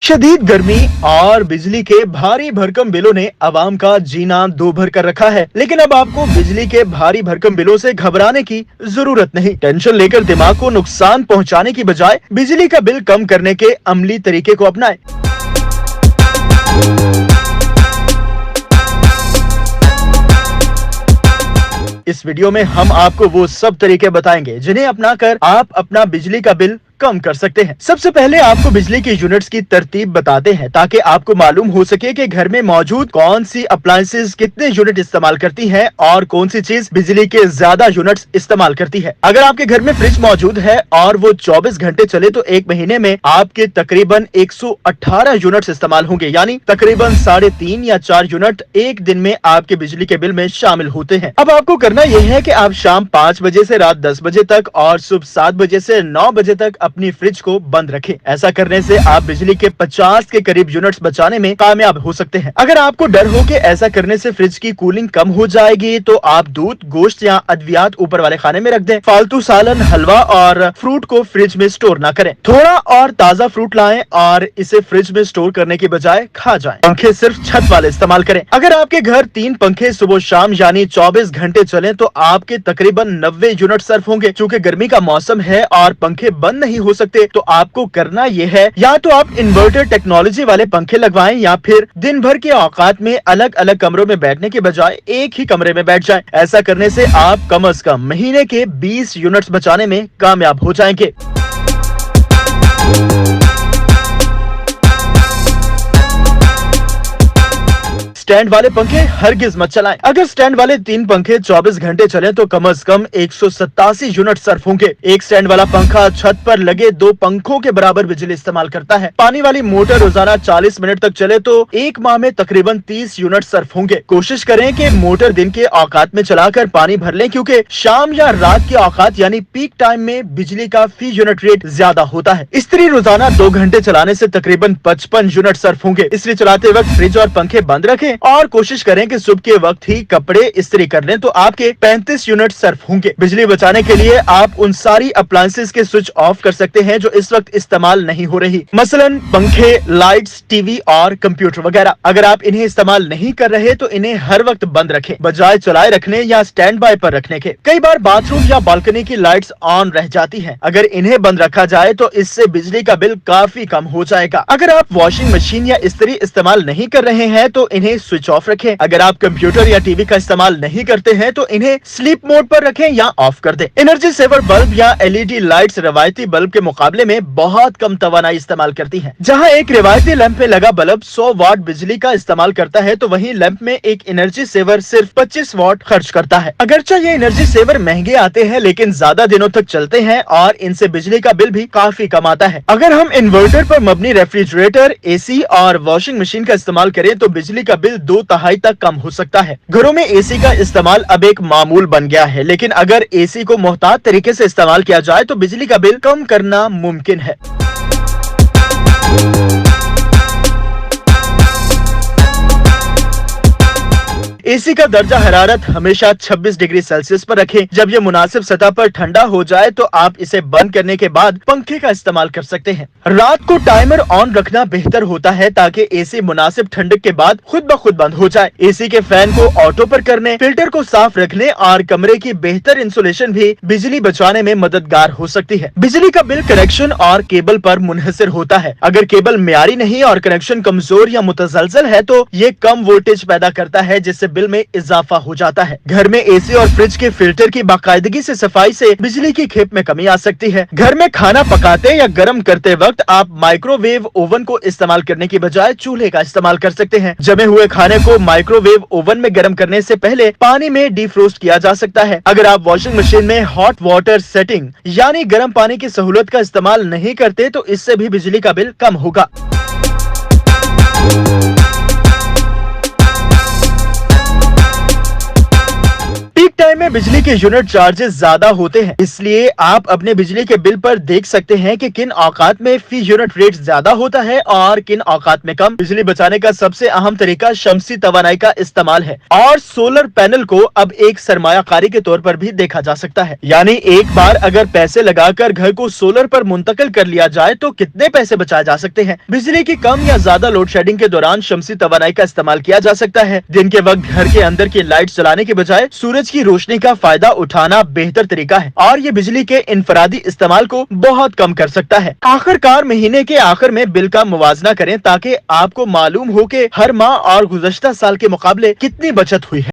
शदीद गर्मी और बिजली के भारी भरकम बिलों ने आवाम का जीना दूभर कर रखा है। लेकिन अब आपको बिजली के भारी भरकम बिलों से घबराने की जरूरत नहीं। टेंशन लेकर दिमाग को नुकसान पहुंचाने की बजाय बिजली का बिल कम करने के अमली तरीके को अपनाएं। इस वीडियो में हम आपको वो सब तरीके बताएंगे जिन्हें अपनाकर आप अपना बिजली का बिल कम कर सकते हैं। सबसे पहले आपको बिजली के यूनिट्स की तरतीब बताते हैं ताकि आपको मालूम हो सके कि घर में मौजूद कौन सी अप्लायंसेस कितने यूनिट इस्तेमाल करती हैं और कौन सी चीज बिजली के ज्यादा यूनिट्स इस्तेमाल करती है। अगर आपके घर में फ्रिज मौजूद है और वो 24 घंटे चले तो एक महीने में आपके तकरीबन 118 यूनिट्स इस्तेमाल होंगे, यानी तकरीबन 3.5 या 4 यूनिट एक दिन में आपके बिजली के बिल में शामिल होते हैं। अब आपको करना यह है कि आप शाम 5 बजे से रात 10 बजे तक और सुबह 7 बजे से 9 बजे तक अपनी फ्रिज को बंद रखें। ऐसा करने से आप बिजली के 50 के करीब यूनिट्स बचाने में कामयाब हो सकते हैं। अगर आपको डर हो कि ऐसा करने से फ्रिज की कूलिंग कम हो जाएगी तो आप दूध, गोश्त या अद्वियात ऊपर वाले खाने में रख दें। फालतू सालन, हलवा और फ्रूट को फ्रिज में स्टोर ना करें। थोड़ा और ताजा फ्रूट लाएं और इसे फ्रिज में स्टोर करने की बजाय खा जाएं। पंखे सिर्फ छत वाले इस्तेमाल करें। अगर आपके घर 3 पंखे सुबह शाम यानी 24 घंटे चले तो आपके तकरीबन 90 यूनिट सर्फ होंगे। चूँकि गर्मी का मौसम है और पंखे बंद नहीं हो सकते तो आपको करना यह है, या तो आप इन्वर्टर टेक्नोलॉजी वाले पंखे लगवाएं या फिर दिन भर के औकात में अलग अलग कमरों में बैठने के बजाय एक ही कमरे में बैठ जाएं। ऐसा करने से आप कम से कम महीने के 20 यूनिट्स बचाने में कामयाब हो जाएंगे। स्टैंड वाले पंखे हरगिज मत चलाएं। अगर स्टैंड वाले 3 पंखे 24 घंटे चले तो कम से कम 187 यूनिट सर्फ होंगे। एक स्टैंड वाला पंखा छत पर लगे 2 पंखों के बराबर बिजली इस्तेमाल करता है। पानी वाली मोटर रोजाना 40 मिनट तक चले तो एक माह में तकरीबन 30 यूनिट सर्फ होंगे। कोशिश करें कि मोटर दिन के औकात में चलाकर पानी भर लें, क्योंकि शाम या रात के औकात यानी पीक टाइम में बिजली का फी यूनिट रेट ज्यादा होता है। इस्त्री रोजाना 2 घंटे चलाने से तकरीबन 55 यूनिट सर्फ होंगे। इस्त्री चलाते वक्त फ्रिज और पंखे बंद रखें और कोशिश करें कि सुबह के वक्त ही कपड़े इस्त्री कर लें तो आपके 35 यूनिट सर्फ होंगे। बिजली बचाने के लिए आप उन सारी अप्लायंसेस के स्विच ऑफ कर सकते हैं जो इस वक्त इस्तेमाल नहीं हो रही, मसलन पंखे, लाइट्स, टीवी और कंप्यूटर वगैरह। अगर आप इन्हें इस्तेमाल नहीं कर रहे तो इन्हें हर वक्त बंद रखें बजाय चलाए रखने या स्टैंड बाय पर रखने के। कई बार बाथरूम या बालकनी की लाइट्स ऑन रह जाती हैं। अगर इन्हें बंद रखा जाए तो इससे बिजली का बिल काफी कम हो जाएगा। अगर आप वॉशिंग मशीन या इस्त्री इस्तेमाल नहीं कर रहे हैं तो इन्हें स्विच ऑफ रखें। अगर आप कंप्यूटर या टीवी का इस्तेमाल नहीं करते हैं तो इन्हें स्लीप मोड पर रखें या ऑफ कर दें। एनर्जी सेवर बल्ब या एलईडी लाइट्स रवायती बल्ब के मुकाबले में बहुत कम तवानाई इस्तेमाल करती हैं। जहां एक रिवायती लैंप में लगा बल्ब 100 वाट बिजली का इस्तेमाल करता है तो वहीं लैंप में एक एनर्जी सेवर सिर्फ 25 वाट खर्च करता है। अगरचे ये एनर्जी सेवर महंगे आते हैं लेकिन ज्यादा दिनों तक चलते हैं और इनसे बिजली का बिल भी काफी कम आता है। अगर हम इन्वर्टर पर मबनी रेफ्रिजरेटर, एसी और वॉशिंग मशीन का इस्तेमाल करें तो बिजली का बिल 2/3 तक कम हो सकता है। घरों में एसी का इस्तेमाल अब एक मामूल बन गया है, लेकिन अगर एसी को मोहतात तरीके से इस्तेमाल किया जाए तो बिजली का बिल कम करना मुमकिन है। एसी का दर्जा हरारत हमेशा 26 डिग्री सेल्सियस पर रखें। जब ये मुनासिब सतह पर ठंडा हो जाए तो आप इसे बंद करने के बाद पंखे का इस्तेमाल कर सकते हैं। रात को टाइमर ऑन रखना बेहतर होता है ताकि एसी मुनासिब ठंडक के बाद खुद ब खुद बंद हो जाए। एसी के फैन को ऑटो पर करने, फिल्टर को साफ रखने और कमरे की बेहतर इंसुलेशन भी बिजली बचाने में मददगार हो सकती है। बिजली का बिल कनेक्शन और केबल पर मुनहसर होता है। अगर केबल मियारी नहीं और कनेक्शन कमजोर या मुतजलजल है तो ये कम वोल्टेज पैदा करता है जिससे बिल में इजाफा हो जाता है। घर में एसी और फ्रिज के फिल्टर की बाकायदगी से सफाई से बिजली की खेप में कमी आ सकती है। घर में खाना पकाते या गर्म करते वक्त आप माइक्रोवेव ओवन को इस्तेमाल करने की बजाय चूल्हे का इस्तेमाल कर सकते हैं। जमे हुए खाने को माइक्रोवेव ओवन में गर्म करने से पहले पानी में डीफ्रोस्ट किया जा सकता है। अगर आप वॉशिंग मशीन में हॉट वाटर सेटिंग यानी गर्म पानी की सहूलत का इस्तेमाल नहीं करते तो इससे भी बिजली का बिल कम होगा। टाइम में में बिजली के यूनिट चार्जेस ज्यादा होते हैं, इसलिए आप अपने बिजली के बिल पर देख सकते हैं कि किन औकात में फी यूनिट रेट ज्यादा होता है और किन औकात में कम। बिजली बचाने का सबसे अहम तरीका शमसी तवानाई का इस्तेमाल है और सोलर पैनल को अब एक सरमायाकारी के तौर पर भी देखा जा सकता है। यानी एक बार अगर पैसे लगाकर घर को सोलर पर मुंतकिल कर लिया जाए तो कितने पैसे बचाए जा सकते हैं। बिजली की कम या ज्यादा लोड शेडिंग के दौरान शमसी तवानाई का इस्तेमाल किया जा सकता है। दिन के वक्त घर के अंदर की लाइट जलाने के बजाय सूरज की रोशनी का फायदा उठाना बेहतर तरीका है और ये बिजली के इनफरादी इस्तेमाल को बहुत कम कर सकता है। आखिरकार महीने के आखिर में बिल का मुवाजना करें ताकि आपको मालूम हो कि हर माह और गुज़श्ता साल के मुकाबले कितनी बचत हुई है।